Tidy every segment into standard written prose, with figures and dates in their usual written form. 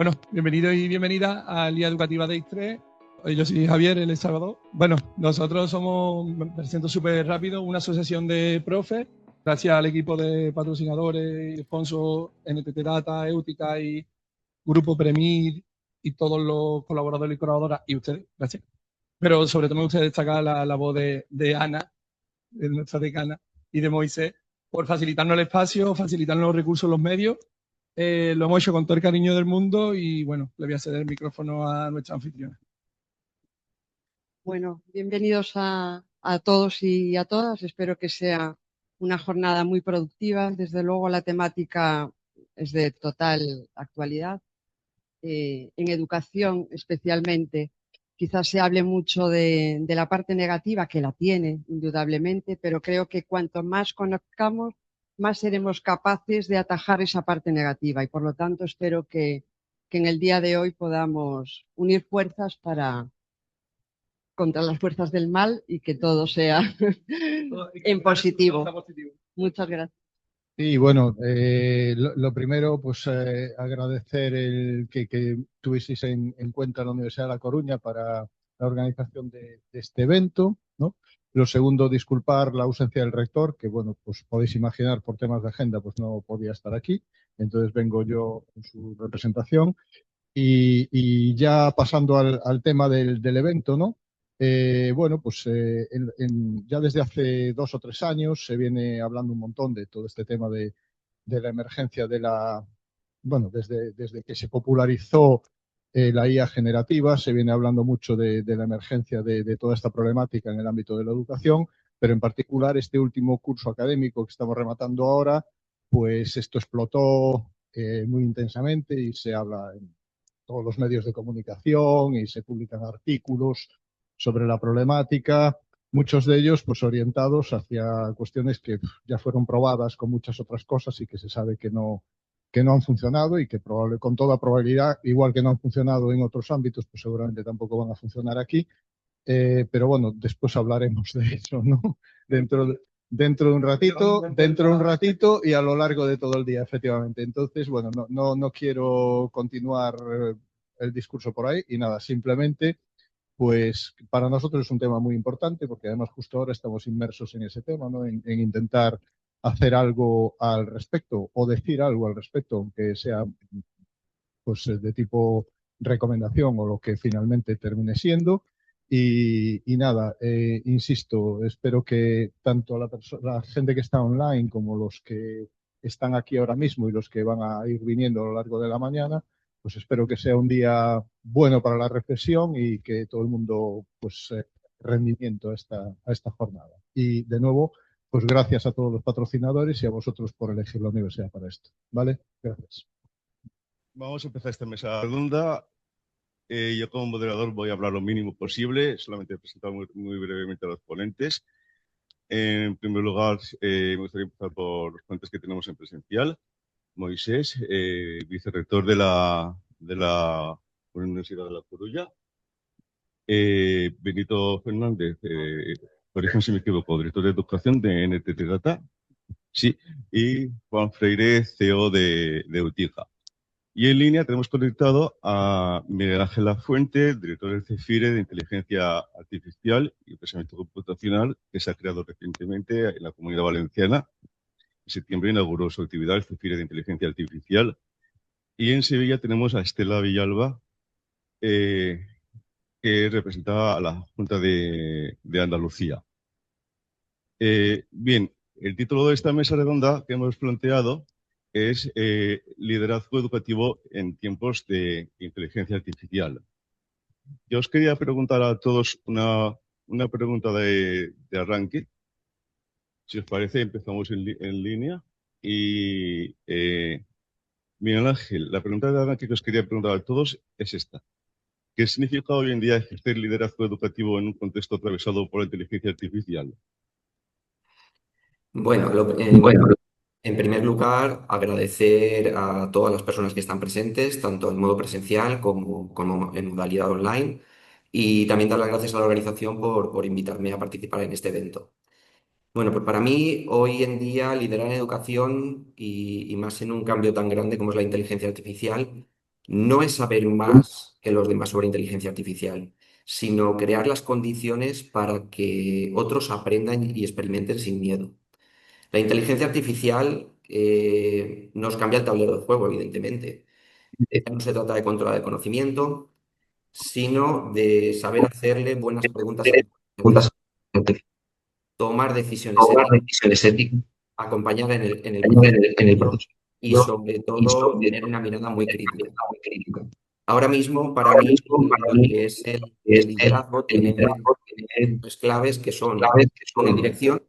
Bueno, bienvenido y bienvenida a Liga Educativa de X3. Yo soy Javier, el Salvador. Bueno, nosotros somos, me presento súper rápido, una asociación de profes, gracias al equipo de patrocinadores y sponsors NTT Data, Éutica y Grupo Premir y todos los colaboradores y colaboradoras, y ustedes, gracias. Pero sobre todo me gustaría destacar la voz de Ana, de nuestra decana, y de Moisés, por facilitarnos el espacio, facilitarnos los recursos, los medios. Lo hemos hecho con todo el cariño del mundo y bueno, le voy a ceder el micrófono a nuestra anfitriona. Bueno, bienvenidos a todos y a todas. Espero que sea una jornada muy productiva. Desde luego la temática es de total actualidad. En educación especialmente, quizás se hable mucho de la parte negativa, que la tiene indudablemente, pero creo que cuanto más conozcamos, más seremos capaces de atajar esa parte negativa y por lo tanto espero que en el día de hoy podamos unir fuerzas contra las fuerzas del mal y que todo sea en positivo. Muchas gracias. Y bueno, lo primero, pues agradecer que tuvieseis en cuenta la Universidad de La Coruña para la organización de este evento, ¿no? Lo segundo, disculpar la ausencia del rector, que bueno, pues podéis imaginar por temas de agenda, pues no podía estar aquí. Entonces vengo yo en su representación. Y ya pasando al tema del evento, ¿no? Bueno, pues ya desde hace 2 o 3 años se viene hablando un montón de todo este tema de la emergencia bueno, desde que se popularizó la IA generativa, se viene hablando mucho de la emergencia de toda esta problemática en el ámbito de la educación, pero en particular este último curso académico que estamos rematando ahora, pues esto explotó muy intensamente y se habla en todos los medios de comunicación y se publican artículos sobre la problemática, muchos de ellos pues orientados hacia cuestiones que ya fueron probadas con muchas otras cosas y que se sabe que no han funcionado y que con toda probabilidad, igual que no han funcionado en otros ámbitos, pues seguramente tampoco van a funcionar aquí. Pero bueno, después hablaremos de eso, ¿no? Dentro de un ratito y a lo largo de todo el día, efectivamente. Entonces, bueno, no quiero continuar el discurso por ahí y nada, simplemente, pues para nosotros es un tema muy importante porque además justo ahora estamos inmersos en ese tema, ¿no? En intentar hacer algo al respecto o decir algo al respecto, aunque sea pues de tipo recomendación o lo que finalmente termine siendo. Y nada, insisto, espero que tanto la gente que está online como los que están aquí ahora mismo y los que van a ir viniendo a lo largo de la mañana, pues espero que sea un día bueno para la reflexión y que todo el mundo, pues, rendimiento a esta jornada. Y de nuevo, pues gracias a todos los patrocinadores y a vosotros por elegir la universidad para esto. ¿Vale? Gracias. Vamos a empezar esta mesa redonda. Yo como moderador voy a hablar lo mínimo posible, solamente presentar muy brevemente a los ponentes. En primer lugar, me gustaría empezar por los ponentes que tenemos en presencial. Moisés, vicerrector de la Universidad de La Coruña. Benito Fernández, corrígeme si me equivoco, director de educación de NTT Data. Sí, y Juan Freire, CEO de Utija. Y en línea tenemos conectado a Miguel Ángel Lafuente, director del CEFIRE de Inteligencia Artificial y Procesamiento Computacional, que se ha creado recientemente en la Comunidad Valenciana. En septiembre inauguró su actividad el CEFIRE de Inteligencia Artificial. Y en Sevilla tenemos a Estela Villalba, que representa a la Junta de Andalucía. Bien, el título de esta mesa redonda que hemos planteado es liderazgo educativo en tiempos de inteligencia artificial. Yo os quería preguntar a todos una pregunta de arranque. Si os parece, empezamos en línea. Y Miguel Ángel, la pregunta de arranque que os quería preguntar a todos es esta. ¿Qué significa hoy en día ejercer liderazgo educativo en un contexto atravesado por la inteligencia artificial? Bueno, en primer lugar, agradecer a todas las personas que están presentes, tanto en modo presencial como en modalidad online, y también dar las gracias a la organización por invitarme a participar en este evento. Bueno, pues para mí, hoy en día, liderar en educación y más en un cambio tan grande como es la inteligencia artificial, no es saber más que los demás sobre inteligencia artificial, sino crear las condiciones para que otros aprendan y experimenten sin miedo. La inteligencia artificial nos cambia el tablero de juego, evidentemente. No se trata de controlar el conocimiento, sino de saber hacerle buenas preguntas artificiales, tomar decisiones éticas, acompañar en el proceso y sobre todo tener una mirada muy crítica. Ahora mismo, para mí, lo que es el liderazgo tiene tres claves que son una dirección,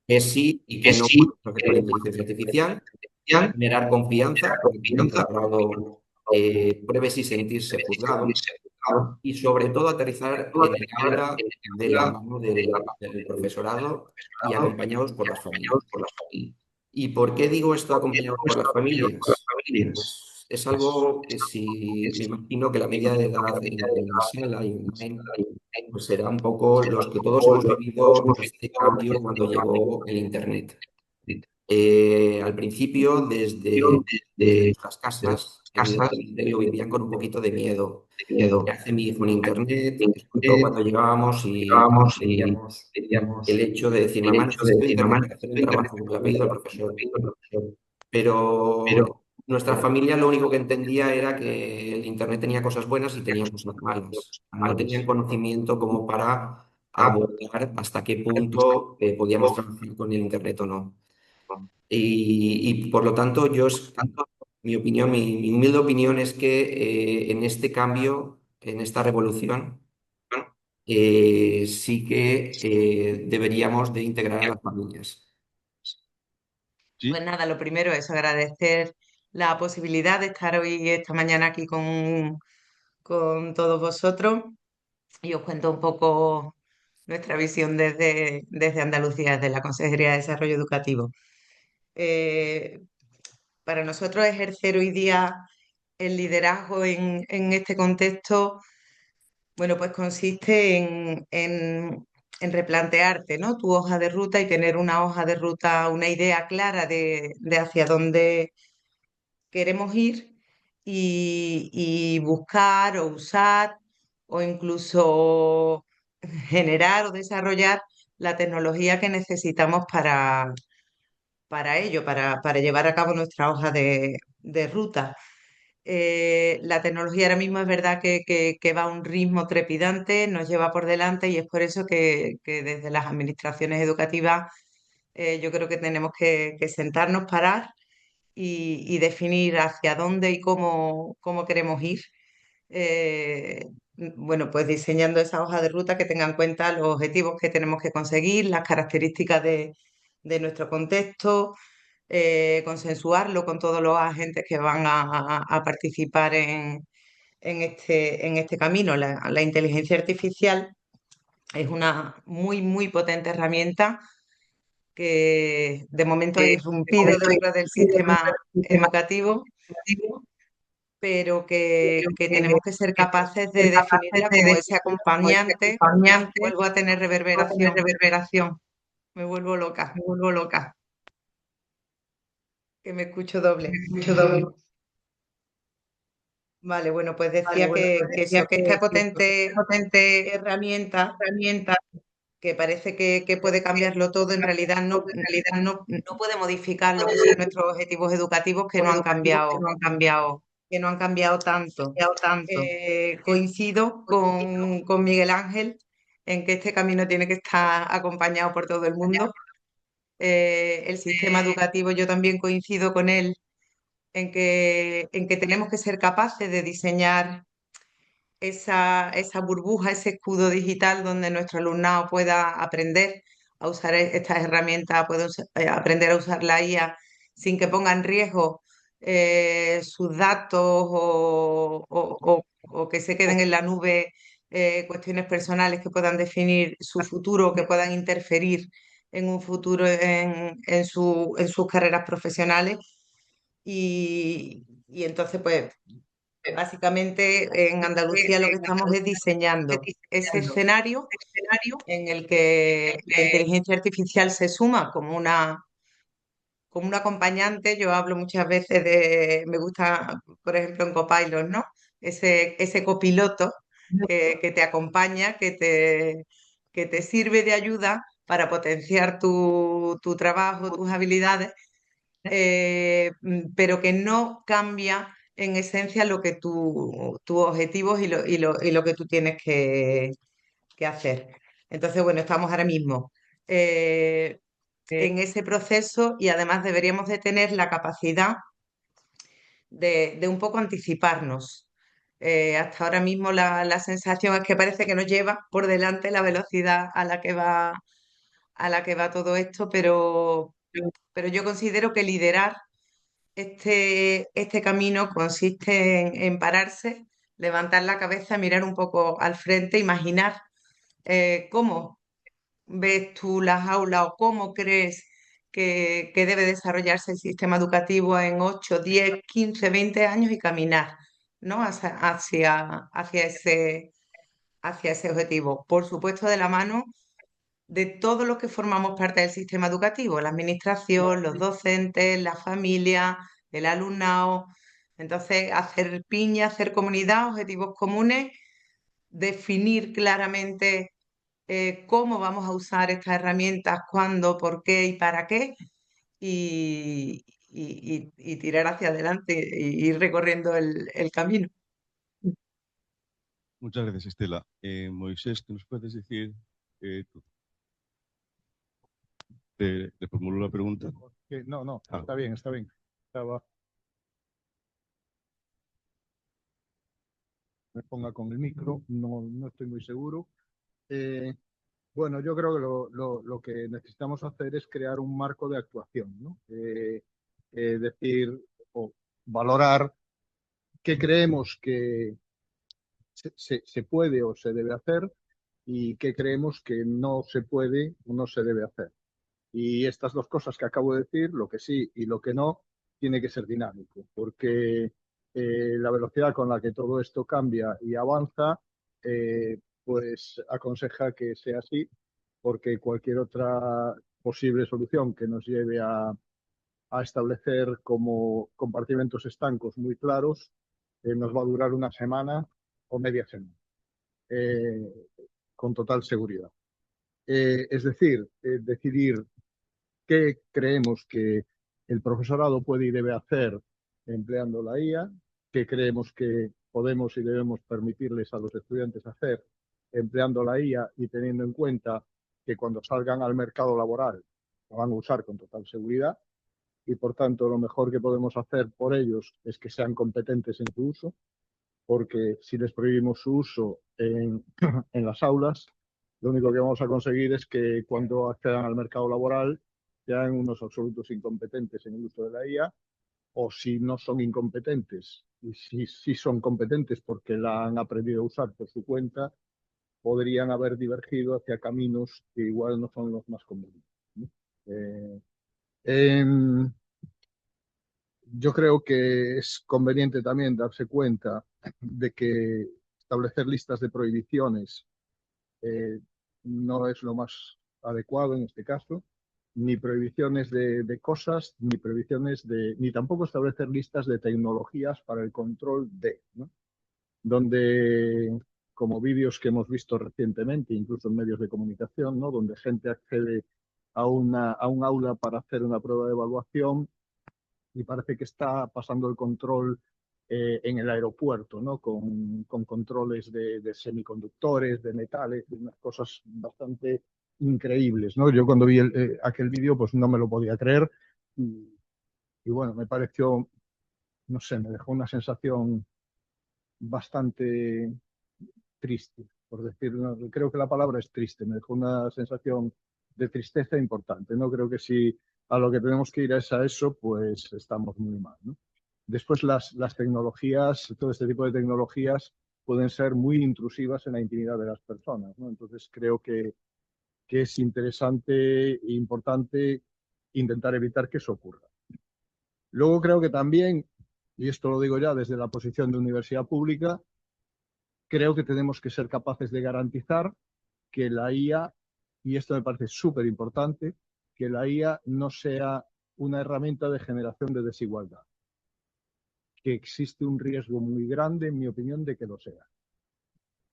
que sí y que no con la inteligencia artificial, generar confianza, porque el profesorado pruebe sin sentirse juzgado y sobre todo aterrizar en el aula de la mano del profesorado y acompañados por las familias. ¿Y por qué digo esto acompañados por las familias? Pues es algo que si me imagino que la media de edad en la sala y online pues será un poco los que todos hemos vivido este cambio cuando llegó el Internet. Al principio, desde nuestras casas, evidentemente lo vivían con un poquito de miedo. ¿Qué hace mi hijo en Internet? Sobre todo cuando llegábamos y veíamos el hecho de decir, mamá, necesito Internet para hacer un trabajo que me lo ha pedido el profesor. Pero nuestra familia lo único que entendía era que el Internet tenía cosas buenas y tenía cosas malas. No tenían conocimiento como para abordar hasta qué punto podíamos trabajar con el Internet o no. Y por lo tanto, mi opinión, mi humilde opinión es que en este cambio, en esta revolución, sí que deberíamos de integrar a las familias. Sí, Pues nada, lo primero es agradecer la posibilidad de estar hoy, esta mañana aquí con todos vosotros y os cuento un poco nuestra visión desde Andalucía, desde la Consejería de Desarrollo Educativo. Eh, para nosotros ejercer hoy día el liderazgo en este contexto, bueno, pues consiste en replantearte, ¿no? Tu hoja de ruta y tener una hoja de ruta, una idea clara de hacia dónde queremos ir y buscar o usar o incluso generar o desarrollar la tecnología que necesitamos para ello, para llevar a cabo nuestra hoja de ruta. La tecnología ahora mismo es verdad que va a un ritmo trepidante, nos lleva por delante y es por eso que desde las administraciones educativas yo creo que tenemos que sentarnos, parar y definir hacia dónde y cómo queremos ir. Bueno, pues diseñando esa hoja de ruta que tenga en cuenta los objetivos que tenemos que conseguir, las características de nuestro contexto, consensuarlo con todos los agentes que van a participar en este camino. La inteligencia artificial es una muy potente herramienta que de momento ha irrumpido dentro del sistema educativo, pero que tenemos que ser capaces de definirla como ese acompañante. Vuelvo a tener reverberación, me vuelvo loca, que me escucho doble. Vale, bueno, pues decía que esta potente herramienta que parece que puede cambiarlo todo, en realidad no puede modificar lo que son nuestros objetivos educativos que no han cambiado tanto. Coincido con Miguel Ángel en que este camino tiene que estar acompañado por todo el mundo. El sistema educativo, yo también coincido con él en que tenemos que ser capaces de diseñar esa burbuja, ese escudo digital donde nuestro alumnado pueda aprender a usar estas herramientas, pueda aprender a usar la IA sin que ponga en riesgo sus datos o que se queden en la nube cuestiones personales que puedan definir su futuro, que puedan interferir en un futuro en sus carreras profesionales. Y entonces, pues, básicamente en Andalucía lo que estamos es diseñando ese escenario en el que la inteligencia artificial se suma como un acompañante. Yo hablo muchas veces me gusta, por ejemplo, en Copilot, ¿no? Ese copiloto que te acompaña, que te sirve de ayuda para potenciar tu trabajo, tus habilidades, pero que no cambia en esencia lo que tus objetivos y lo que tú tienes que hacer. Entonces, bueno, estamos ahora mismo en ese proceso y además deberíamos de tener la capacidad de un poco anticiparnos. Hasta ahora mismo la sensación es que parece que nos lleva por delante la velocidad a la que va todo esto, pero yo considero que liderar este camino consiste en pararse, levantar la cabeza, mirar un poco al frente, imaginar cómo ves tú las aulas o cómo crees que debe desarrollarse el sistema educativo en 8, 10, 15, 20 años y caminar, ¿no? Hacia ese objetivo. Por supuesto, de la mano de todos los que formamos parte del sistema educativo, la administración, los docentes, la familia, el alumnado. Entonces, hacer piña, hacer comunidad, objetivos comunes, definir claramente cómo vamos a usar estas herramientas, cuándo, por qué y para qué, y tirar hacia adelante e ir recorriendo el camino. Muchas gracias, Estela. Moisés, ¿qué nos puedes decir? Te formulo la pregunta. No, Ah. está bien, está bien. Me ponga con el micro, no estoy muy seguro. Bueno, yo creo que lo que necesitamos hacer es crear un marco de actuación, ¿no? Decir o valorar qué creemos que se puede o se debe hacer y qué creemos que no se puede o no se debe hacer. Y estas dos cosas que acabo de decir, lo que sí y lo que no, tiene que ser dinámico, porque la velocidad con la que todo esto cambia y avanza, pues aconseja que sea así, porque cualquier otra posible solución que nos lleve a establecer como compartimentos estancos muy claros, nos va a durar una semana o media semana, eh, con total seguridad. Es decir, decidir qué creemos que el profesorado puede y debe hacer empleando la IA, qué creemos que podemos y debemos permitirles a los estudiantes hacer empleando la IA y teniendo en cuenta que cuando salgan al mercado laboral lo van a usar con total seguridad y por tanto lo mejor que podemos hacer por ellos es que sean competentes en su uso, porque si les prohibimos su uso en las aulas, lo único que vamos a conseguir es que cuando accedan al mercado laboral sean unos absolutos incompetentes en el uso de la IA, o si no son incompetentes y si son competentes porque la han aprendido a usar por su cuenta, podrían haber divergido hacia caminos que igual no son los más convenientes, ¿no? Yo creo que es conveniente también darse cuenta de que establecer listas de prohibiciones no es lo más adecuado en este caso, ni prohibiciones de cosas, ni prohibiciones ni tampoco establecer listas de tecnologías para el control ¿no? Donde, como vídeos que hemos visto recientemente, incluso en medios de comunicación, ¿no? Donde gente accede a un aula para hacer una prueba de evaluación y parece que está pasando el control en el aeropuerto, ¿no? Con controles de semiconductores, de metales, unas cosas bastante increíbles, ¿no? Yo cuando vi aquel vídeo pues no me lo podía creer y bueno, me pareció, no sé, me dejó una sensación bastante triste, por decirlo, creo que la palabra es triste, me dejó una sensación de tristeza importante, ¿no? Creo que si a lo que tenemos que ir es a eso, pues estamos muy mal, ¿no? Después las tecnologías, todo este tipo de tecnologías pueden ser muy intrusivas en la intimidad de las personas, ¿no? Entonces creo que es interesante e importante intentar evitar que eso ocurra. Luego creo que también, y esto lo digo ya desde la posición de universidad pública, creo que tenemos que ser capaces de garantizar que la IA, y esto me parece súper importante, que la IA no sea una herramienta de generación de desigualdad, que existe un riesgo muy grande, en mi opinión, de que lo sea.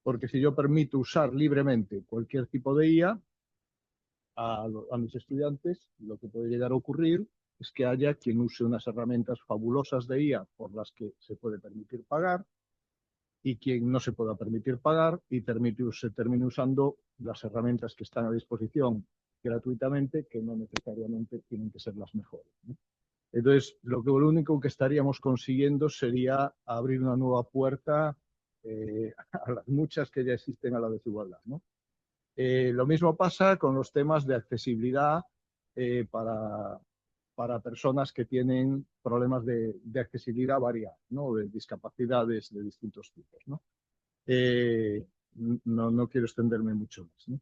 Porque si yo permito usar libremente cualquier tipo de IA a mis estudiantes, lo que puede llegar a ocurrir es que haya quien use unas herramientas fabulosas de IA por las que se puede permitir pagar y quien no se pueda permitir pagar y se termine usando las herramientas que están a disposición gratuitamente, que no necesariamente tienen que ser las mejores, ¿no? Entonces, lo único que estaríamos consiguiendo sería abrir una nueva puerta a las muchas que ya existen a la desigualdad, ¿no? Lo mismo pasa con los temas de accesibilidad para personas que tienen problemas de accesibilidad variada, ¿no? De discapacidades de distintos tipos, ¿no? No quiero extenderme mucho más, ¿no?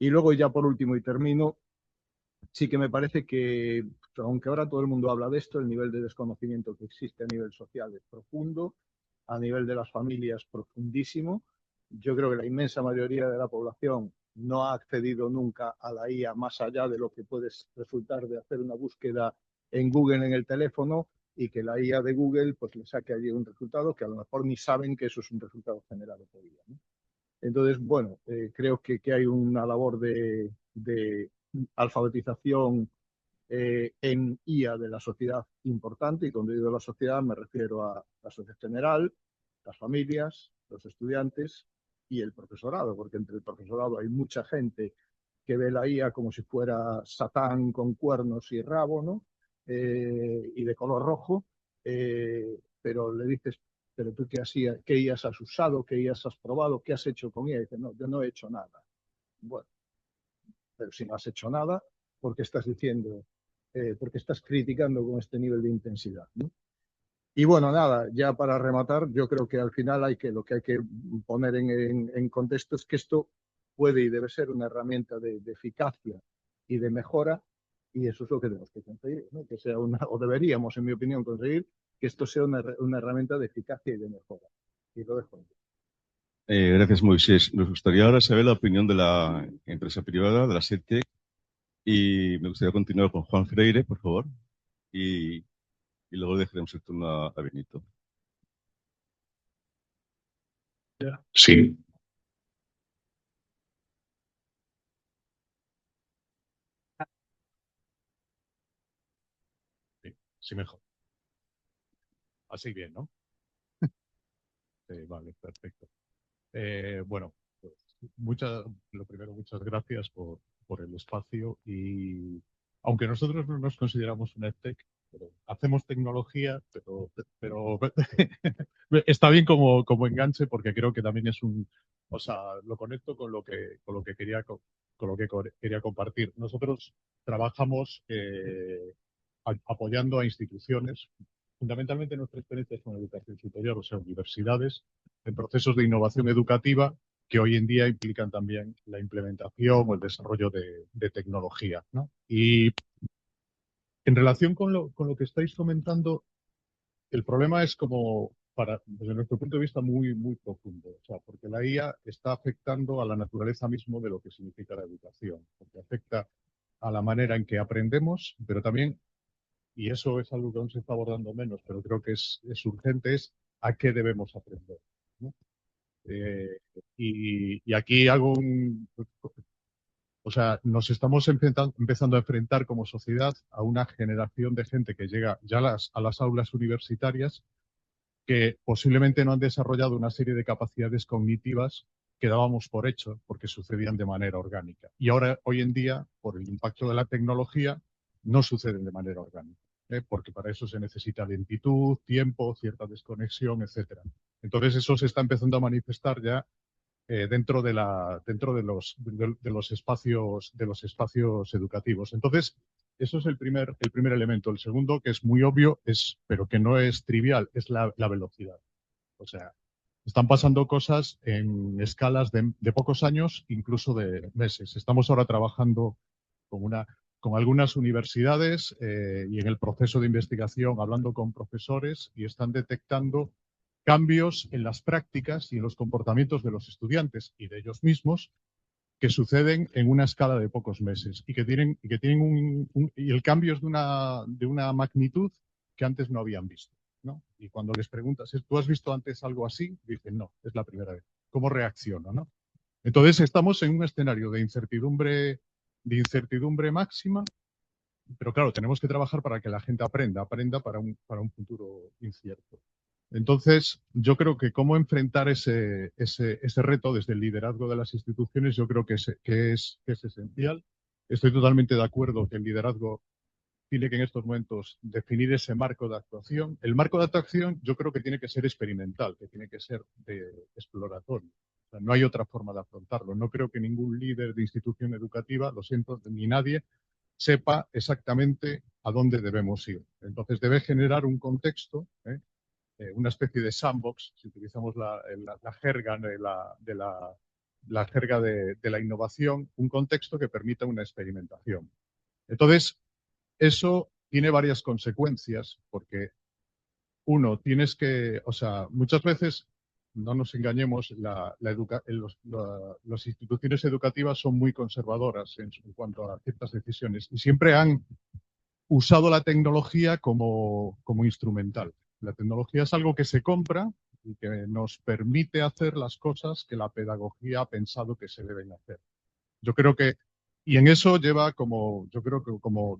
Y luego ya por último y termino, sí que me parece que, aunque ahora todo el mundo habla de esto, el nivel de desconocimiento que existe a nivel social es profundo, a nivel de las familias profundísimo. Yo creo que la inmensa mayoría de la población no ha accedido nunca a la IA más allá de lo que puede resultar de hacer una búsqueda en Google en el teléfono y que la IA de Google pues le saque allí un resultado que a lo mejor ni saben que eso es un resultado generado por IA, ¿no? Entonces, bueno, creo que hay una labor de alfabetización en IA de la sociedad importante, y cuando digo la sociedad me refiero a la sociedad general, las familias, los estudiantes y el profesorado, porque entre el profesorado hay mucha gente que ve la IA como si fuera Satán con cuernos y rabo, ¿no? Y de color rojo, pero le dices, pero tú qué IAs has usado, qué IAs has probado, qué has hecho con ella, y dice, no, yo no he hecho nada. Bueno, pero si no has hecho nada, ¿por qué estás diciendo, por qué estás criticando con este nivel de intensidad, ¿no? Y bueno, nada, ya para rematar, yo creo que al final lo que hay que poner en contexto es que esto puede y debe ser una herramienta de eficacia y de mejora, y eso es lo que tenemos que conseguir, ¿no? Que sea o deberíamos, en mi opinión, conseguir que esto sea una herramienta de eficacia y de mejora. Y lo dejo. Gracias, Moisés. Nos gustaría ahora saber la opinión de la empresa privada, de la SETEC, y me gustaría continuar con Juan Freire, por favor, y luego dejaremos el turno a Benito. Sí. Sí, mejor. Así bien, ¿no? Vale, perfecto. Bueno, pues lo primero, muchas gracias por el espacio, y aunque nosotros no nos consideramos una EdTech, pero hacemos tecnología, pero está bien como enganche, porque creo que también o sea, lo conecto con lo que quería compartir. Nosotros trabajamos apoyando a instituciones, fundamentalmente nuestra experiencia es con educación superior, o sea, universidades, en procesos de innovación educativa que hoy en día implican también la implementación o el desarrollo de tecnología, ¿no? Y en relación con lo que estáis comentando, el problema es desde nuestro punto de vista, muy, muy profundo. O sea, porque la IA está afectando a la naturaleza mismo de lo que significa la educación, porque afecta a la manera en que aprendemos, pero también, y eso es algo que aún se está abordando menos, pero creo que es urgente, es a qué debemos aprender, ¿no? Y aquí o sea, nos estamos empezando a enfrentar como sociedad a una generación de gente que llega ya a las aulas universitarias que posiblemente no han desarrollado una serie de capacidades cognitivas que dábamos por hecho porque sucedían de manera orgánica. Y ahora, hoy en día, por el impacto de la tecnología, no suceden de manera orgánica, porque para eso se necesita lentitud, tiempo, cierta desconexión, etc. Entonces, eso se está empezando a manifestar ya dentro de los espacios educativos. Entonces, eso es el primer elemento. El segundo, que es muy obvio, pero que no es trivial, es la velocidad. O sea, están pasando cosas en escalas de pocos años, incluso de meses. Estamos ahora trabajando con algunas universidades y en el proceso de investigación, hablando con profesores, y están detectando cambios en las prácticas y en los comportamientos de los estudiantes y de ellos mismos que suceden en una escala de pocos meses y que tienen y el cambio es de una magnitud que antes no habían visto, ¿no? Y cuando les preguntas, ¿tú has visto antes algo así? Dicen, no, es la primera vez. ¿Cómo reacciono, no? Entonces estamos en un escenario de incertidumbre máxima, pero claro, tenemos que trabajar para que la gente aprenda para un futuro incierto. Entonces, yo creo que cómo enfrentar ese reto desde el liderazgo de las instituciones, yo creo que es esencial. Estoy totalmente de acuerdo que el liderazgo tiene que en estos momentos definir ese marco de actuación. El marco de actuación yo creo que tiene que ser experimental, que tiene que ser exploratorio. O sea, no hay otra forma de afrontarlo. No creo que ningún líder de institución educativa, lo siento, ni nadie, sepa exactamente a dónde debemos ir. Entonces debe generar un contexto, una especie de sandbox, si utilizamos la jerga la jerga de la innovación, un contexto que permita una experimentación. Entonces, eso tiene varias consecuencias, porque uno, muchas veces, no nos engañemos, las instituciones educativas son muy conservadoras en cuanto a ciertas decisiones y siempre han usado la tecnología como instrumental. La tecnología es algo que se compra y que nos permite hacer las cosas que la pedagogía ha pensado que se deben hacer. Yo creo que, y en eso lleva como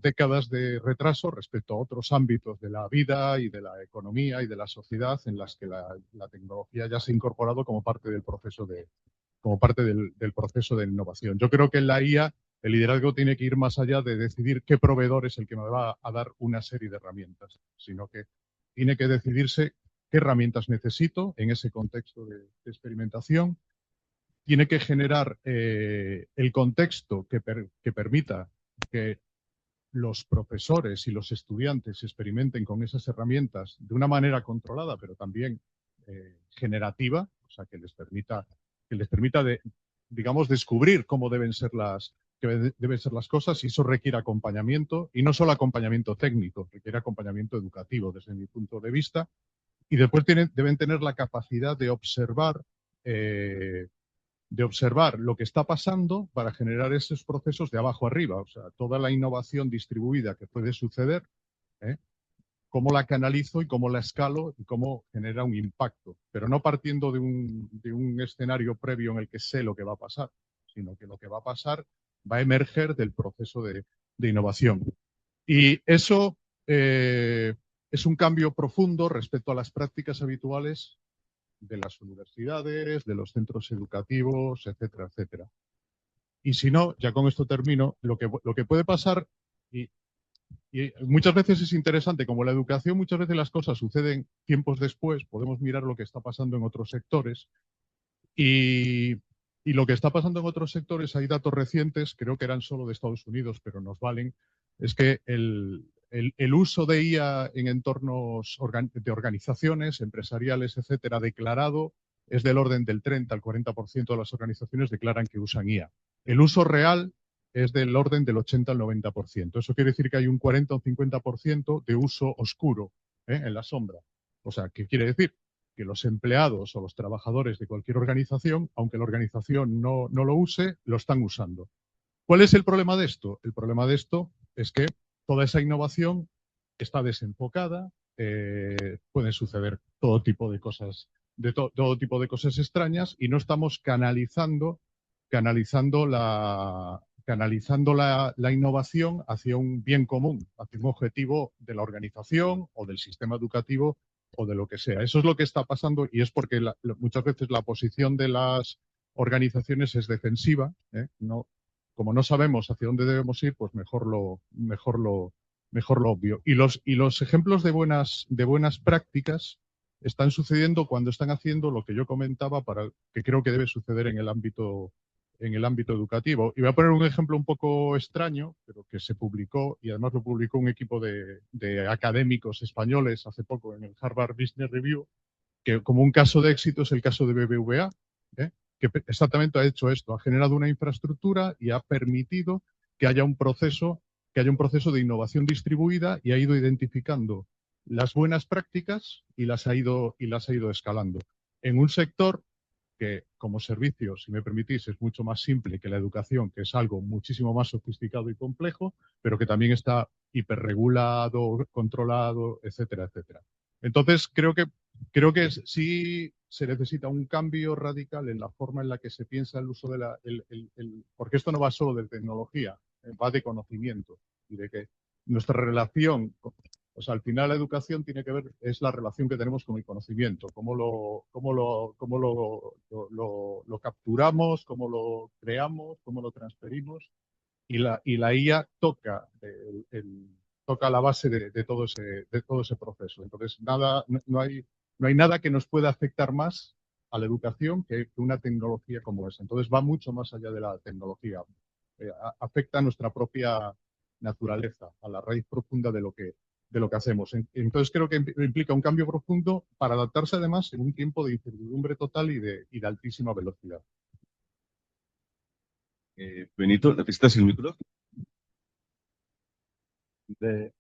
décadas de retraso respecto a otros ámbitos de la vida y de la economía y de la sociedad en las que la tecnología ya se ha incorporado como parte del proceso del proceso de innovación. Yo creo que en la IA el liderazgo tiene que ir más allá de decidir qué proveedor es el que me va a dar una serie de herramientas, sino que tiene que decidirse qué herramientas necesito en ese contexto de experimentación. Tiene que generar el contexto que permita que los profesores y los estudiantes experimenten con esas herramientas de una manera controlada, pero también generativa, o sea, que les permita digamos, descubrir cómo deben ser las cosas, y eso requiere acompañamiento, y no solo acompañamiento técnico, requiere acompañamiento educativo desde mi punto de vista, y después deben tener la capacidad de observar lo que está pasando para generar esos procesos de abajo arriba, o sea, toda la innovación distribuida que puede suceder, cómo la canalizo y cómo la escalo y cómo genera un impacto, pero no partiendo de un escenario previo en el que sé lo que va a pasar, sino que lo que va a pasar va a emerger del proceso de innovación. Y eso es un cambio profundo respecto a las prácticas habituales de las universidades, de los centros educativos, etcétera, etcétera. Y si no, ya con esto termino, lo que puede pasar, y muchas veces es interesante, como la educación, muchas veces las cosas suceden tiempos después, podemos mirar lo que está pasando en otros sectores, y lo que está pasando en otros sectores, hay datos recientes, creo que eran solo de Estados Unidos, pero nos valen, es que el uso de IA en entornos de organizaciones, empresariales, etcétera, declarado, es del orden del 30 al 40% de las organizaciones declaran que usan IA. El uso real es del orden del 80 al 90%. Eso quiere decir que hay un 40 o 50% de uso oscuro, en la sombra. O sea, ¿qué quiere decir? Que los empleados o los trabajadores de cualquier organización, aunque la organización no lo use, lo están usando. ¿Cuál es el problema de esto? El problema de esto es que toda esa innovación está desenfocada, pueden suceder todo tipo de cosas, todo tipo de cosas extrañas, y no estamos canalizando la innovación hacia un bien común, hacia un objetivo de la organización o del sistema educativo o de lo que sea. Eso es lo que está pasando, y es porque muchas veces la posición de las organizaciones es defensiva, como no sabemos hacia dónde debemos ir, pues mejor lo obvio. Y los ejemplos de buenas prácticas están sucediendo cuando están haciendo lo que yo comentaba, que creo que debe suceder en el ámbito educativo. Y voy a poner un ejemplo un poco extraño, pero que se publicó, y además lo publicó un equipo de académicos españoles hace poco en el Harvard Business Review, que como un caso de éxito es el caso de BBVA, que exactamente ha hecho esto, ha generado una infraestructura y ha permitido que haya un proceso de innovación distribuida, y ha ido identificando las buenas prácticas y las ha ido escalando en un sector que como servicio, si me permitís, es mucho más simple que la educación, que es algo muchísimo más sofisticado y complejo, pero que también está hiperregulado, controlado, etcétera, etcétera. Entonces, creo que sí se necesita un cambio radical en la forma en la que se piensa el uso de porque esto no va solo de tecnología, va de conocimiento y de que nuestra relación, o sea, al final la educación tiene que ver, es la relación que tenemos con el conocimiento, cómo lo capturamos, cómo lo creamos, cómo lo transferimos, y la IA toca, toca la base de todo ese proceso. Entonces, no hay nada que nos pueda afectar más a la educación que una tecnología como esa. Entonces, va mucho más allá de la tecnología. Afecta a nuestra propia naturaleza, a la raíz profunda de lo que hacemos. Entonces, creo que implica un cambio profundo para adaptarse, además, en un tiempo de incertidumbre total y de altísima velocidad. Benito, ¿necesitas el micro?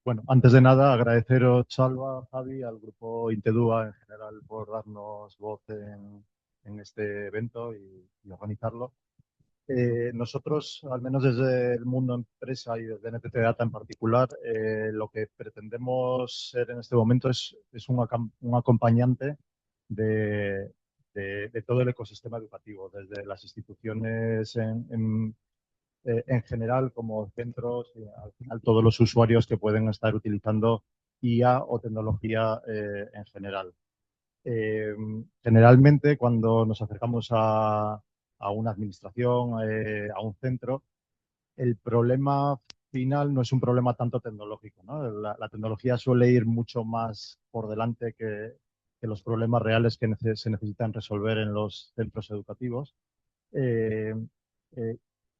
Bueno, antes de nada, agradeceros, Salva, Javi, al grupo Intedua en general por darnos voz en este evento y organizarlo. Nosotros, al menos desde el mundo empresa y desde NTT Data en particular, lo que pretendemos ser en este momento es un acompañante de todo el ecosistema educativo, desde las instituciones en general, como centros, y al final todos los usuarios que pueden estar utilizando IA o tecnología en general. Generalmente, cuando nos acercamos a una administración, a un centro, el problema final no es un problema tanto tecnológico, ¿no? La tecnología suele ir mucho más por delante que los problemas reales que se necesitan resolver en los centros educativos. Eh, eh,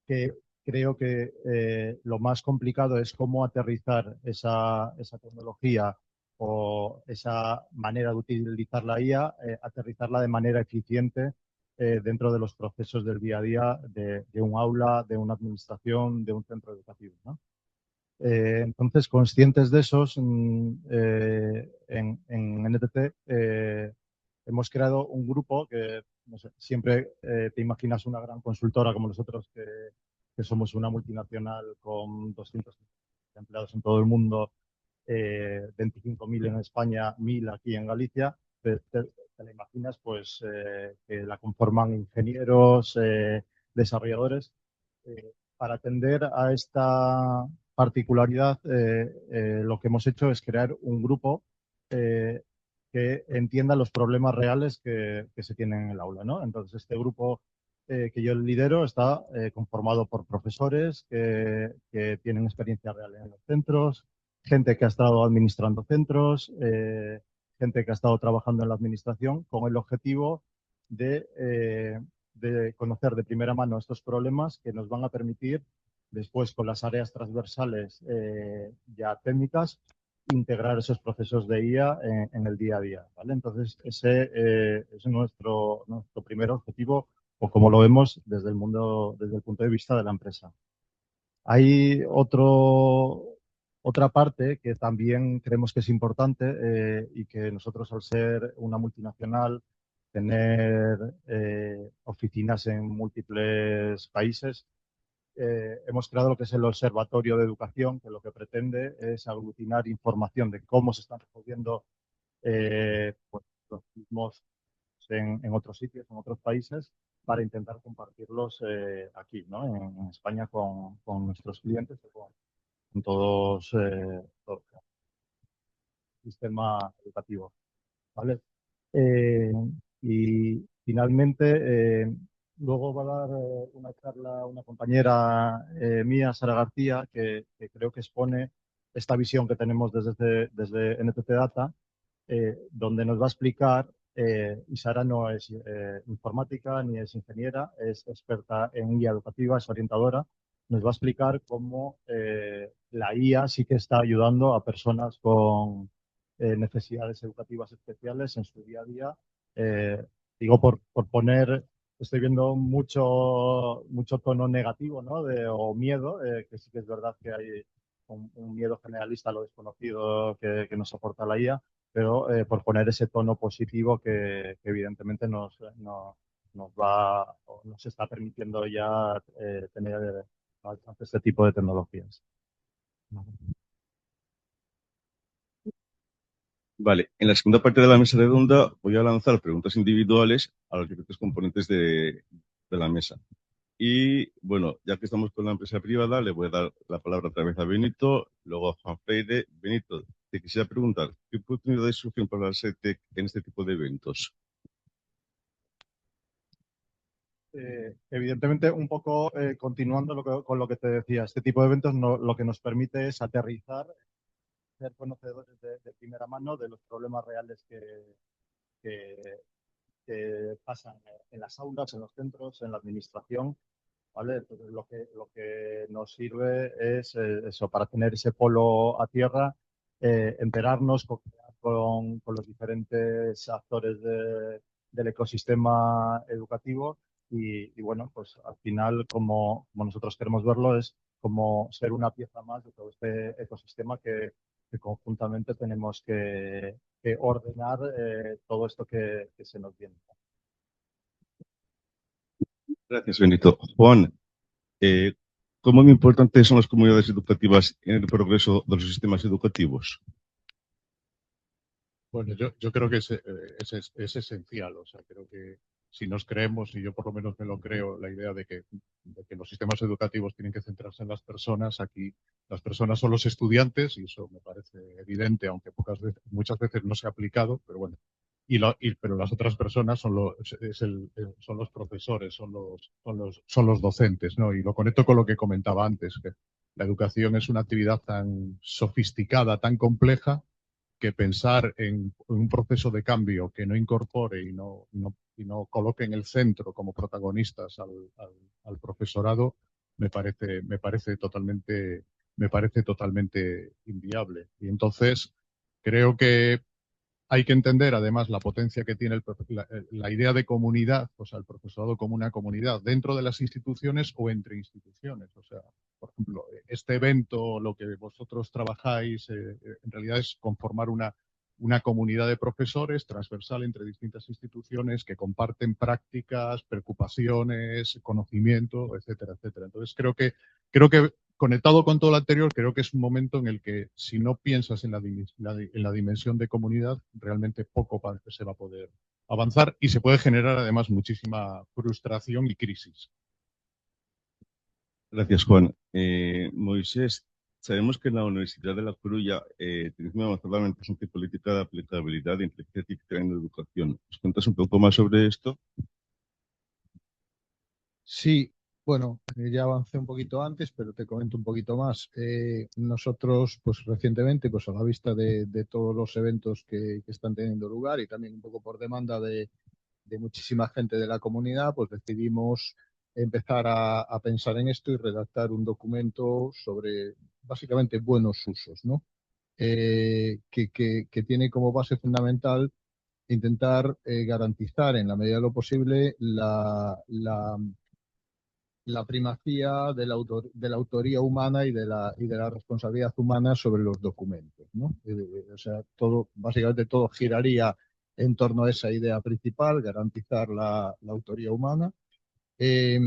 que creo que lo más complicado es cómo aterrizar esa tecnología o esa manera de utilizar la IA, aterrizarla de manera eficiente dentro de los procesos del día a día de un aula, de una administración, de un centro educativo, ¿no? Entonces, conscientes de esos, en NTT hemos creado un grupo que, no sé, siempre te imaginas una gran consultora como nosotros, que somos una multinacional con 200 empleados en todo el mundo, 25.000 en España, 1.000 aquí en Galicia. Te la imaginas, pues, que la conforman ingenieros, desarrolladores. Para atender a esta particularidad, lo que hemos hecho es crear un grupo eh, que entienda los problemas reales que se tienen en el aula, ¿no? Entonces, este grupo que yo lidero está conformado por profesores que tienen experiencia real en los centros, gente que ha estado administrando centros, gente que ha estado trabajando en la administración, con el objetivo de conocer de primera mano estos problemas que nos van a permitir después, con las áreas transversales ya técnicas, integrar esos procesos de IA en el día a día, ¿vale? Entonces, ese es nuestro primer objetivo, o como lo vemos desde el mundo, desde el punto de vista de la empresa. Hay otra parte que también creemos que es importante y que nosotros, al ser una multinacional, tener oficinas en múltiples países, hemos creado lo que es el Observatorio de Educación, que lo que pretende es aglutinar información de cómo se están resolviendo pues, los mismos en otros sitios, en otros países, para intentar compartirlos aquí, ¿no? En España con nuestros clientes, con todo el sistema educativo, ¿vale? Eh, y finalmente, luego va a dar una charla una compañera mía, Sara García, que creo que expone esta visión que tenemos desde NTT Data, donde nos va a explicar, y Sara no es informática ni es ingeniera, es experta en guía educativa, es orientadora, nos va a explicar cómo la IA sí que está ayudando a personas con necesidades educativas especiales en su día a día. Digo, por poner, estoy viendo mucho tono negativo, ¿no? O miedo, que sí que es verdad que hay un miedo generalista a lo desconocido que nos aporta la IA, pero por poner ese tono positivo que evidentemente nos nos está permitiendo ya tener alcance este tipo de tecnologías. Vale, en la segunda parte de la mesa redonda voy a lanzar preguntas individuales a los diferentes componentes de la mesa. Y bueno, ya que estamos con la empresa privada, le voy a dar la palabra otra vez a Benito, luego a Juan Freire. Benito, te quisiera preguntar, ¿qué oportunidades surgen para la SETEC en este tipo de eventos? Evidentemente, un poco continuando con lo que te decía, este tipo de eventos lo que nos permite es aterrizar, ser conocedores de primera mano de los problemas reales que pasan en las aulas, en los centros, en la administración. ¿Vale? Entonces, lo que nos sirve es eso, para tener ese polo a tierra, enterarnos con los diferentes actores del ecosistema educativo y bueno, pues al final, como nosotros queremos verlo, es como ser una pieza más de todo este ecosistema que conjuntamente tenemos que ordenar todo esto que se nos viene. Gracias, Benito. Juan, eh, ¿cómo de importantes son las comunidades educativas en el progreso de los sistemas educativos? Bueno, yo creo que es esencial. O sea, creo que si nos creemos, y yo por lo menos me lo creo, la idea de que los sistemas educativos tienen que centrarse en las personas, aquí las personas son los estudiantes, y eso me parece evidente, aunque muchas veces no se ha aplicado, pero bueno. Pero las otras personas son los profesores, son los docentes, ¿no? Y lo conecto con lo que comentaba antes, que la educación es una actividad tan sofisticada, tan compleja, que pensar en un proceso de cambio que no incorpore y no coloque en el centro como protagonistas al profesorado me parece totalmente inviable. Y entonces creo que hay que entender además la potencia que tiene la idea de comunidad, o sea, el profesorado como una comunidad dentro de las instituciones o entre instituciones. O sea, por ejemplo, este evento, lo que vosotros trabajáis, en realidad es conformar una comunidad de profesores transversal entre distintas instituciones que comparten prácticas, preocupaciones, conocimiento, etcétera, etcétera. Entonces, creo que conectado con todo lo anterior, creo que es un momento en el que si no piensas en la dimensión de comunidad, realmente poco se va a poder avanzar y se puede generar además muchísima frustración y crisis. Gracias, Juan. Moisés, sabemos que en la Universidad de La Coruña tenéis una avanzada presente política de aplicabilidad de inteligencia artificial en la educación. ¿Nos cuentas un poco más sobre esto? Sí, bueno, ya avancé un poquito antes, pero te comento un poquito más. Nosotros, pues recientemente, pues a la vista de todos los eventos que están teniendo lugar y también un poco por demanda de muchísima gente de la comunidad, pues decidimos empezar a pensar en esto y redactar un documento sobre básicamente buenos usos, ¿no? Que tiene como base fundamental intentar garantizar en la medida de lo posible la primacía de la autoría humana y de la responsabilidad humana sobre los documentos, ¿no? O sea, básicamente todo giraría en torno a esa idea principal, garantizar la autoría humana. eh,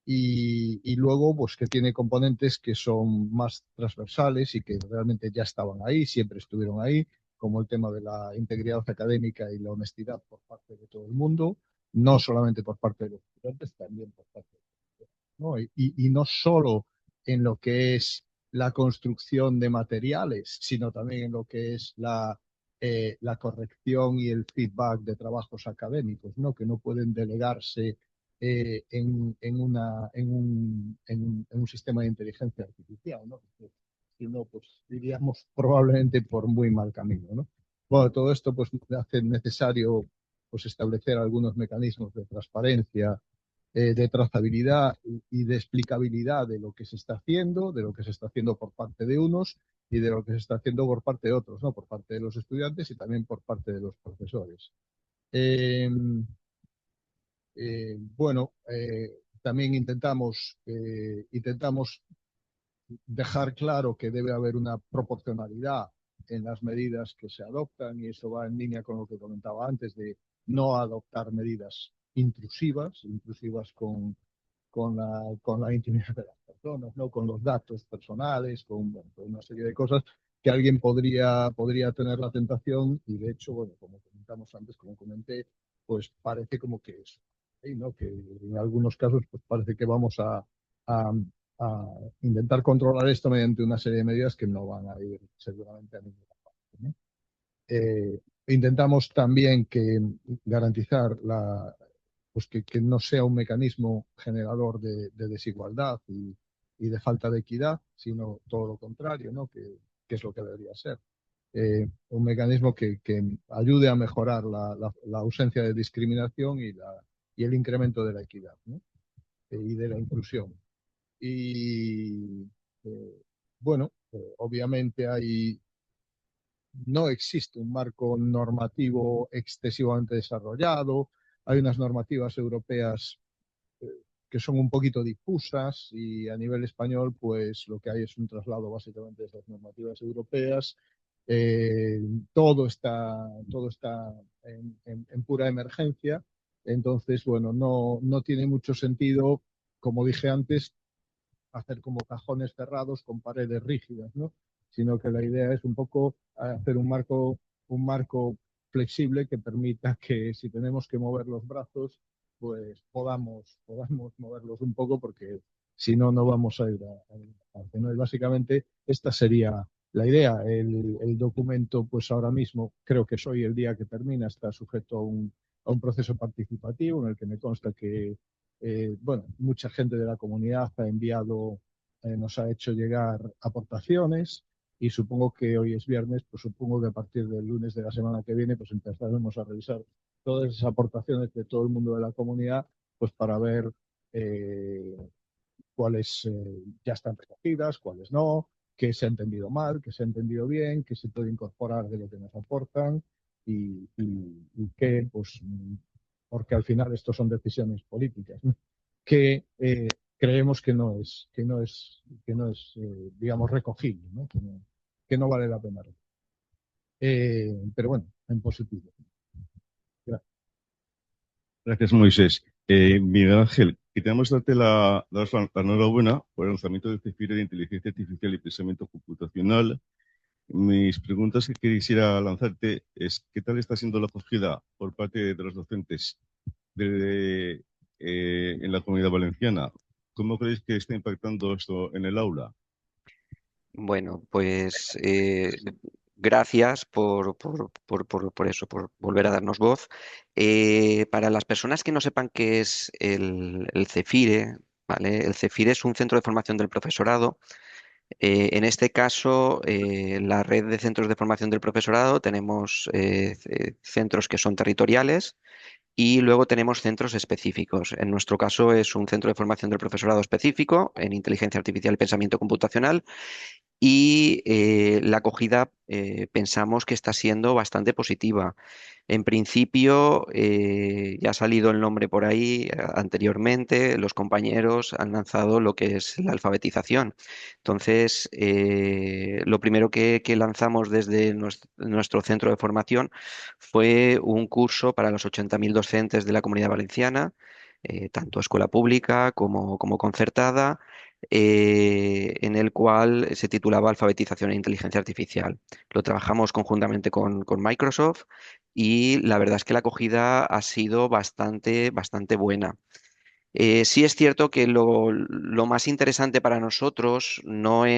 y luego, pues que tiene componentes que son más transversales y que realmente ya estaban ahí, siempre estuvieron ahí, como el tema de la integridad académica y la honestidad por parte de todo el mundo, no solamente por parte de los estudiantes, también por parte de ¿no? Y no solo en lo que es la construcción de materiales, sino también en lo que es la corrección y el feedback de trabajos académicos, ¿no? Que no pueden delegarse en un sistema de inteligencia artificial, ¿no? Si no, pues diríamos probablemente por muy mal camino, ¿no? Bueno, todo esto pues hace necesario pues establecer algunos mecanismos de transparencia, de trazabilidad y de explicabilidad de lo que se está haciendo, de lo que se está haciendo por parte de unos y de lo que se está haciendo por parte de otros, ¿no? Por parte de los estudiantes y también por parte de los profesores. Eh, bueno, también intentamos dejar claro que debe haber una proporcionalidad en las medidas que se adoptan y eso va en línea con lo que comentaba antes de no adoptar medidas intrusivas con la intimidad de las personas, ¿no? Con los datos personales, bueno, con una serie de cosas que alguien podría tener la tentación y de hecho, bueno, como comentamos antes, como comenté, pues parece como que es, ¿no? Que en algunos casos pues parece que vamos a, a intentar controlar esto mediante una serie de medidas que no van a ir seguramente a ninguna parte, ¿no? Intentamos también garantizar pues que no sea un mecanismo generador de desigualdad y de falta de equidad, sino todo lo contrario, ¿no? Que es lo que debería ser. Un mecanismo que ayude a mejorar la ausencia de discriminación y el incremento de la equidad, ¿no? Y de la inclusión. Y bueno, obviamente no existe un marco normativo excesivamente desarrollado. Hay unas normativas europeas que son un poquito difusas y a nivel español pues lo que hay es un traslado básicamente de esas normativas europeas. Eh, todo está en pura emergencia. Entonces, bueno, no tiene mucho sentido, como dije antes, hacer como cajones cerrados con paredes rígidas, ¿no? Sino que la idea es un poco hacer un marco flexible que permita que si tenemos que mover los brazos, pues podamos moverlos un poco porque si no, no vamos a ir a ninguna parte, ¿no? Y básicamente esta sería la idea. El documento, pues ahora mismo, creo que es hoy el día que termina, está sujeto a un proceso participativo en el que me consta que bueno, mucha gente de la comunidad nos ha hecho llegar aportaciones y supongo que hoy es viernes, pues supongo que a partir del lunes de la semana que viene, pues empezaremos a revisar todas esas aportaciones de todo el mundo de la comunidad, pues para ver eh, cuáles ya están recogidas, cuáles no, qué se ha entendido mal, qué se ha entendido bien, qué se puede incorporar de lo que nos aportan y qué, pues, porque al final esto son decisiones políticas, ¿no? Que creemos que no es digamos, recogible, ¿no? Que no vale la pena. Pero bueno, en positivo. Gracias. Gracias, Moisés. Miguel Ángel, queremos darte la enhorabuena por el lanzamiento del CEFIRE de Inteligencia Artificial y Pensamiento Computacional. Mis preguntas que quisiera lanzarte es, ¿qué tal está siendo la acogida por parte de los docentes en la Comunidad Valenciana? ¿Cómo creéis que está impactando esto en el aula? Bueno, pues gracias por eso, por volver a darnos voz. Para las personas que no sepan qué es el CEFIRE, ¿vale? El CEFIRE es un centro de formación del profesorado. En este caso, la red de centros de formación del profesorado, tenemos centros que son territoriales y luego tenemos centros específicos. En nuestro caso es un centro de formación del profesorado específico en inteligencia artificial y pensamiento computacional y la acogida pensamos que está siendo bastante positiva. En principio, ya ha salido el nombre por ahí anteriormente, los compañeros han lanzado lo que es la alfabetización. Entonces, lo primero que lanzamos desde nuestro centro de formación fue un curso para los 80.000 docentes de la Comunidad Valenciana, tanto escuela pública como concertada, en el cual se titulaba Alfabetización e Inteligencia Artificial. Lo trabajamos conjuntamente con Microsoft y la verdad es que la acogida ha sido bastante buena. Sí es cierto que lo más interesante para nosotros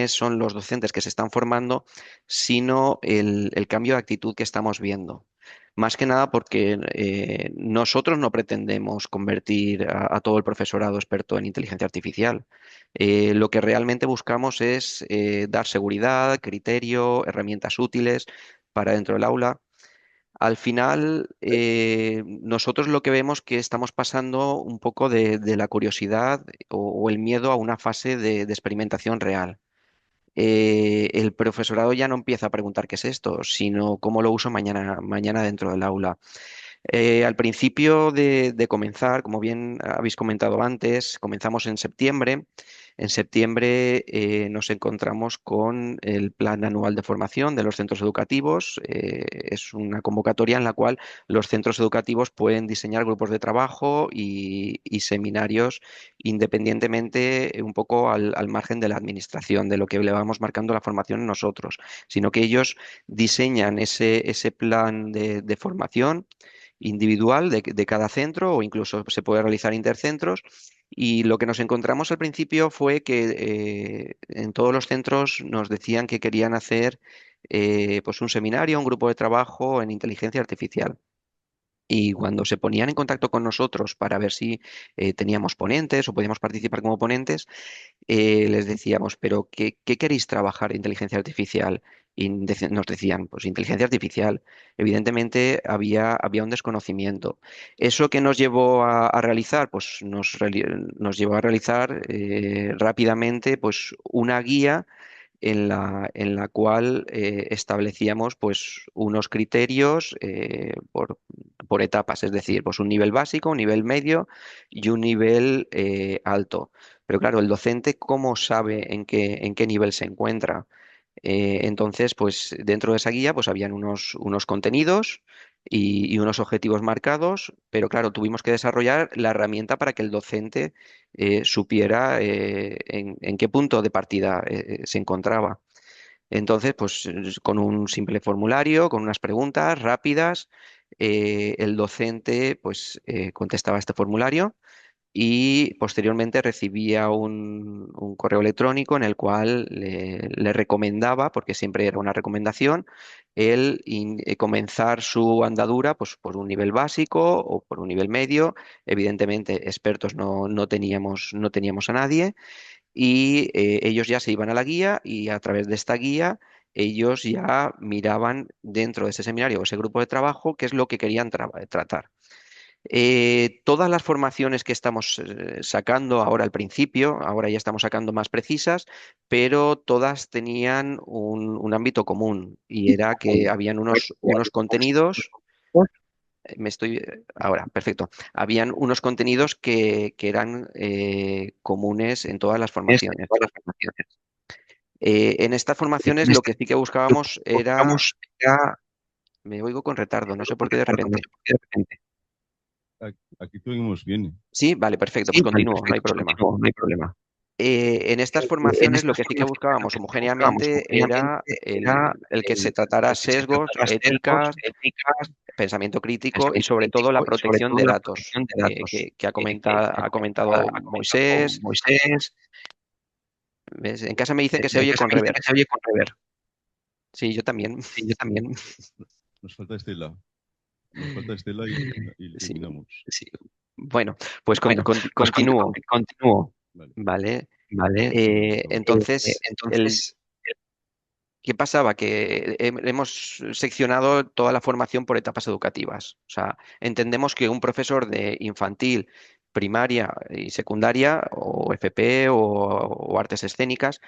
son los docentes que se están formando, sino el cambio de actitud que estamos viendo. Más que nada porque nosotros no pretendemos convertir a todo el profesorado experto en inteligencia artificial. Lo que realmente buscamos es dar seguridad, criterio, herramientas útiles para dentro del aula. Al final, nosotros lo que vemos que estamos pasando un poco de la curiosidad o el miedo a una fase de experimentación real. El profesorado ya no empieza a preguntar qué es esto, sino cómo lo uso mañana dentro del aula. Al principio de comenzar, como bien habéis comentado antes, comenzamos en septiembre. En septiembre nos encontramos con el Plan Anual de Formación de los centros educativos. Es una convocatoria en la cual los centros educativos pueden diseñar grupos de trabajo y seminarios independientemente, un poco al margen de la administración, de lo que le vamos marcando la formación nosotros, sino que ellos diseñan ese plan de formación individual de cada centro, o incluso se puede realizar intercentros. Y lo que nos encontramos al principio fue que en todos los centros nos decían que querían hacer pues un seminario, un grupo de trabajo en inteligencia artificial. Y cuando se ponían en contacto con nosotros para ver si teníamos ponentes o podíamos participar como ponentes, les decíamos, pero ¿qué queréis trabajar? ¿Inteligencia artificial? Y nos decían, pues inteligencia artificial. Evidentemente había un desconocimiento. ¿Eso que nos llevó a realizar? Pues nos llevó a realizar rápidamente pues, una guía en la cual establecíamos pues, unos criterios por etapas, es decir, pues un nivel básico, un nivel medio y un nivel alto. Pero claro, el docente, ¿cómo sabe en qué nivel se encuentra? Entonces, pues dentro de esa guía pues habían unos contenidos y unos objetivos marcados, pero claro, tuvimos que desarrollar la herramienta para que el docente supiera en qué punto de partida se encontraba. Entonces, pues con un simple formulario, con unas preguntas rápidas, el docente pues contestaba este formulario y posteriormente recibía un correo electrónico en el cual le recomendaba, porque siempre era una recomendación, comenzar su andadura pues, por un nivel básico o por un nivel medio. Evidentemente, expertos no teníamos a nadie, y ellos ya se iban a la guía, y a través de esta guía ellos ya miraban dentro de ese seminario o ese grupo de trabajo qué es lo que querían tratar. Todas las formaciones que estamos sacando ahora al principio, ahora ya estamos sacando más precisas, pero todas tenían un ámbito común, y era que habían unos contenidos. Ahora, perfecto. Habían unos contenidos que eran comunes en todas las formaciones. En estas formaciones lo que sí que buscábamos era. Me oigo con retardo, no sé por qué de repente. Aquí te oímos bien. Sí, vale, perfecto, pues continúo, no hay problema. En estas formaciones lo que sí que buscábamos homogéneamente era el que se tratara sesgos, éticas, pensamiento crítico y sobre todo la protección de datos que ha comentado Moisés. ¿Ves? En casa me dicen que se oye con reverb. Sí, yo también. Nos falta Estela. Y Sí, terminamos. sí. Bueno, pues continúo. Vale. Vale. Entonces, ¿qué pasaba? Que hemos seccionado toda la formación por etapas educativas. O sea, entendemos que un profesor de infantil, primaria y secundaria, o FP o artes escénicas,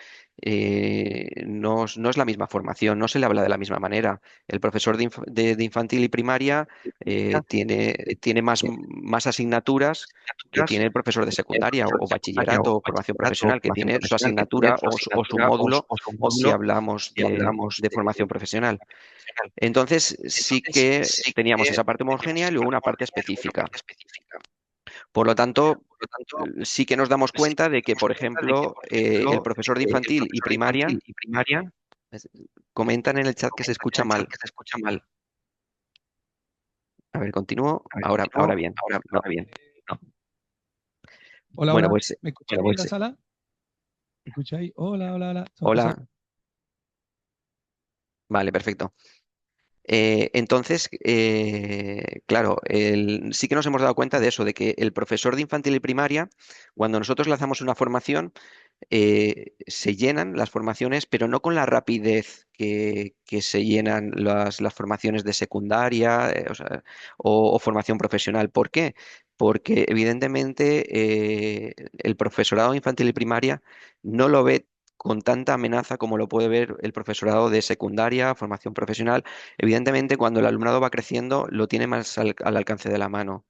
no es la misma formación, no se le habla de la misma manera. El profesor de infantil y primaria tiene más asignaturas que tiene el profesor de secundaria o bachillerato o formación profesional, que tiene su asignatura o su módulo, si hablamos de formación profesional. Entonces, sí que teníamos esa parte homogénea y luego una parte específica. Por lo tanto, sí que nos damos cuenta de que, por ejemplo, el profesor de infantil y primaria comentan en el chat que se escucha mal. A ver, continúo. Ahora bien. No. Hola, Bueno, hola. pues, ¿Me escucháis en la sala? ¿Me escucháis? Hola, hola, hola. Hola. Vale, perfecto. Entonces, claro, sí que nos hemos dado cuenta de eso, de que el profesor de infantil y primaria, cuando nosotros lanzamos una formación, se llenan las formaciones, pero no con la rapidez que se llenan las formaciones de secundaria, o formación profesional. ¿Por qué? Porque evidentemente el profesorado infantil y primaria no lo ve con tanta amenaza como lo puede ver el profesorado de secundaria, formación profesional. Evidentemente, cuando el alumnado va creciendo, lo tiene más al alcance de la mano.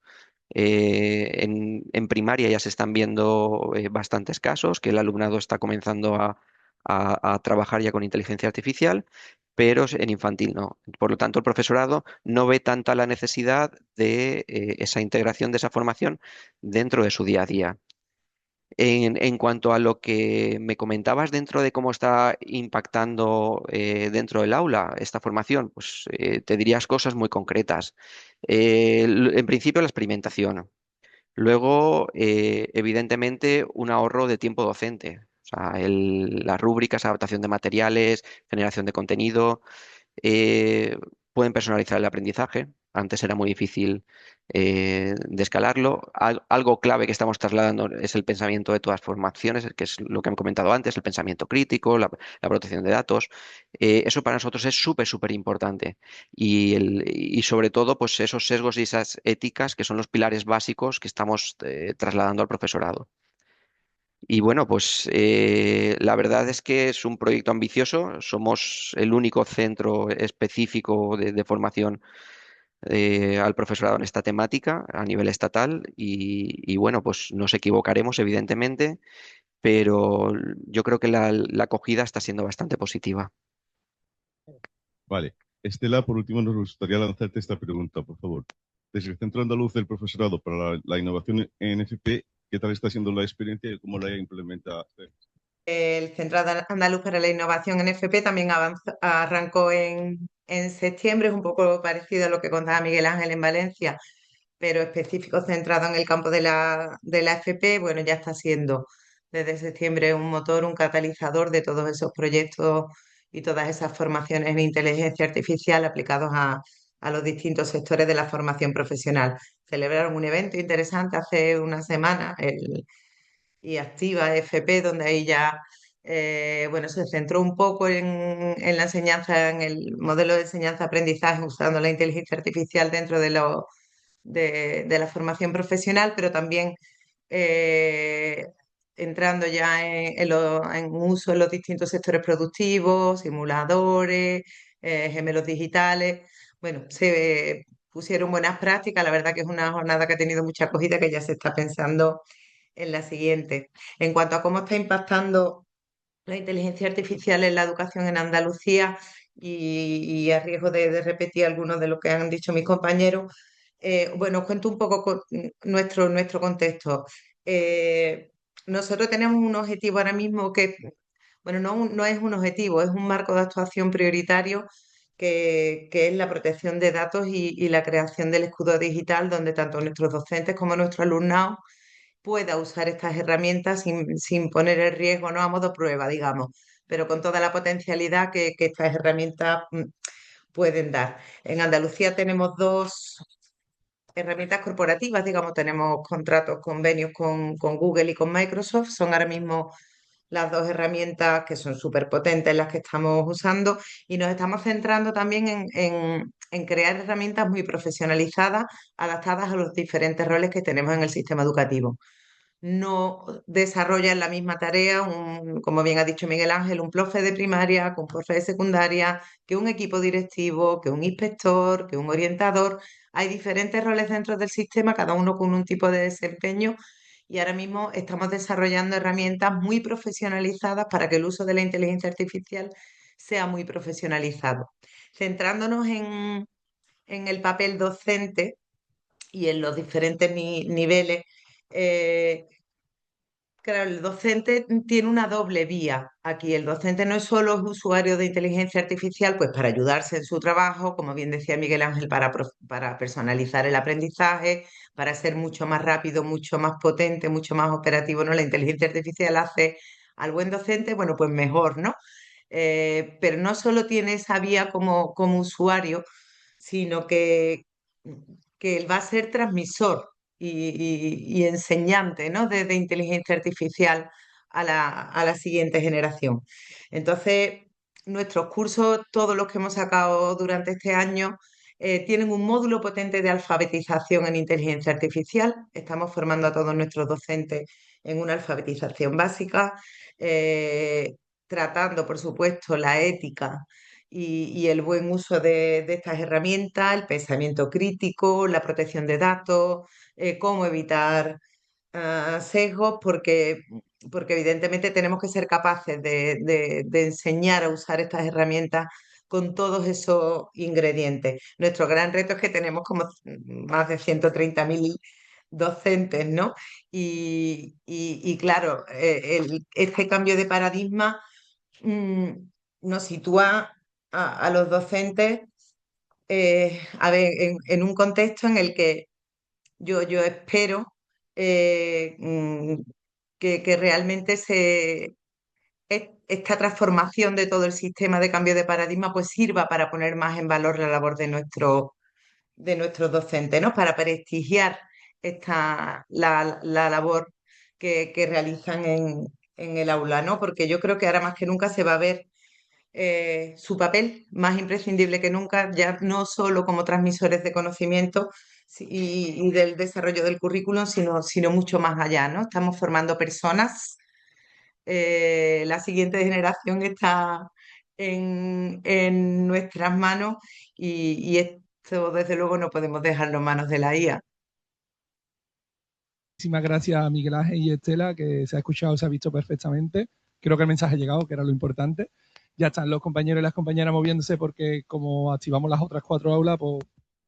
En primaria ya se están viendo bastantes casos que el alumnado está comenzando a trabajar ya con inteligencia artificial, pero en infantil no. Por lo tanto, el profesorado no ve tanta la necesidad de esa integración de esa formación dentro de su día a día. En cuanto a lo que me comentabas dentro de cómo está impactando dentro del aula esta formación, pues te dirías cosas muy concretas. En principio, la experimentación. Luego, evidentemente, un ahorro de tiempo docente. O sea, las rúbricas, adaptación de materiales, generación de contenido. eh, Pueden personalizar el aprendizaje. Antes era muy difícil de escalarlo. Algo clave que estamos trasladando es el pensamiento de todas formaciones, que es lo que he comentado antes, el pensamiento crítico, la protección de datos. Eso para nosotros es súper, súper importante. Y sobre todo, pues esos sesgos y esas éticas que son los pilares básicos que estamos trasladando al profesorado. Y bueno, pues la verdad es que es un proyecto ambicioso. Somos el único centro específico de formación al profesorado en esta temática a nivel estatal y bueno, pues nos equivocaremos evidentemente, pero yo creo que la acogida está siendo bastante positiva. Vale. Estela, por último, nos gustaría lanzarte esta pregunta, por favor. Desde el Centro Andaluz del Profesorado para la Innovación en FP, ¿qué tal está siendo la experiencia y cómo la implementa? El Centro Andaluz para la Innovación en FP también arrancó en septiembre, es un poco parecido a lo que contaba Miguel Ángel en Valencia, pero específico centrado en el campo de la FP. Bueno, ya está siendo desde septiembre un motor, un catalizador de todos esos proyectos y todas esas formaciones en inteligencia artificial aplicados a los distintos sectores de la formación profesional. Celebraron un evento interesante hace una semana, y Activa FP, donde ahí ya bueno, se centró un poco en la enseñanza, en el modelo de enseñanza-aprendizaje usando la inteligencia artificial dentro de la formación profesional, pero también eh, entrando ya en uso en los distintos sectores productivos, simuladores, gemelos digitales. Bueno, se pusieron buenas prácticas. La verdad que es una jornada que ha tenido mucha acogida, que ya se está pensando en la siguiente. En cuanto a cómo está impactando la inteligencia artificial en la educación en Andalucía, y a riesgo de repetir algunos de lo que han dicho mis compañeros, bueno, os cuento un poco nuestro contexto. Nosotros tenemos un objetivo ahora mismo que, bueno, no es un objetivo, es un marco de actuación prioritario que es la protección de datos y la creación del escudo digital, donde tanto nuestros docentes como nuestro alumnado pueda usar estas herramientas sin poner en riesgo, no a modo prueba, digamos, pero con toda la potencialidad que estas herramientas pueden dar. En Andalucía tenemos dos herramientas corporativas, digamos, tenemos contratos, convenios con Google y con Microsoft, son ahora mismo las dos herramientas que son súper potentes las que estamos usando, y nos estamos centrando también en crear herramientas muy profesionalizadas, adaptadas a los diferentes roles que tenemos en el sistema educativo. No desarrollan la misma tarea, como bien ha dicho Miguel Ángel, un profe de primaria, que un profe de secundaria, que un equipo directivo, que un inspector, que un orientador. Hay diferentes roles dentro del sistema, cada uno con un tipo de desempeño, y ahora mismo estamos desarrollando herramientas muy profesionalizadas para que el uso de la inteligencia artificial sea muy profesionalizado. Centrándonos en el papel docente y en los diferentes niveles. Claro, el docente tiene una doble vía aquí. El docente no es solo usuario de inteligencia artificial, pues para ayudarse en su trabajo, como bien decía Miguel Ángel, para personalizar el aprendizaje, para ser mucho más rápido, mucho más potente, mucho más operativo, ¿no? La inteligencia artificial hace al buen docente, bueno, pues mejor, ¿no? Pero no solo tiene esa vía como usuario, sino que él va a ser transmisor y enseñante, ¿no? de inteligencia artificial a la siguiente generación. Entonces, nuestros cursos, todos los que hemos sacado durante este año, tienen un módulo potente de alfabetización en inteligencia artificial. Estamos formando a todos nuestros docentes en una alfabetización básica, tratando, por supuesto, la ética y el buen uso de estas herramientas, el pensamiento crítico, la protección de datos, cómo evitar sesgos, porque evidentemente tenemos que ser capaces de enseñar a usar estas herramientas con todos esos ingredientes. Nuestro gran reto es que tenemos como más de 130.000 docentes, ¿no? Y claro, este cambio de paradigma mm, nos sitúa a los docentes a ver, en un contexto en el que yo espero que realmente esta transformación de todo el sistema de cambio de paradigma pues sirva para poner más en valor la labor de nuestros docentes, ¿no? Para prestigiar la labor que realizan en el aula, ¿no? Porque yo creo que ahora más que nunca se va a ver su papel más imprescindible que nunca, ya no solo como transmisores de conocimiento y del desarrollo del currículum, sino mucho más allá, ¿no? Estamos formando personas, la siguiente generación está en nuestras manos y esto desde luego no podemos dejarlo en manos de la IA. Muchísimas gracias a Miguel Ángel y Estela, que se ha escuchado, se ha visto perfectamente. Creo que el mensaje ha llegado, que era lo importante. Ya están los compañeros y las compañeras moviéndose porque como activamos las otras 4 aulas, pues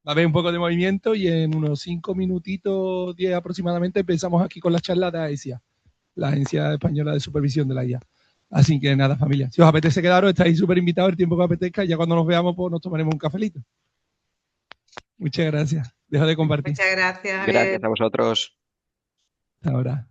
va a haber un poco de movimiento y en unos 5 minutitos, 10 aproximadamente, empezamos aquí con las charlas de AESIA, la Agencia Española de Supervisión de la IA. Así que nada, familia, si os apetece quedaros, estáis súper invitados el tiempo que apetezca y ya cuando nos veamos, pues nos tomaremos un cafelito. Muchas gracias. Dejo de compartir. Muchas gracias, Javier. Gracias a vosotros. Hasta ahora.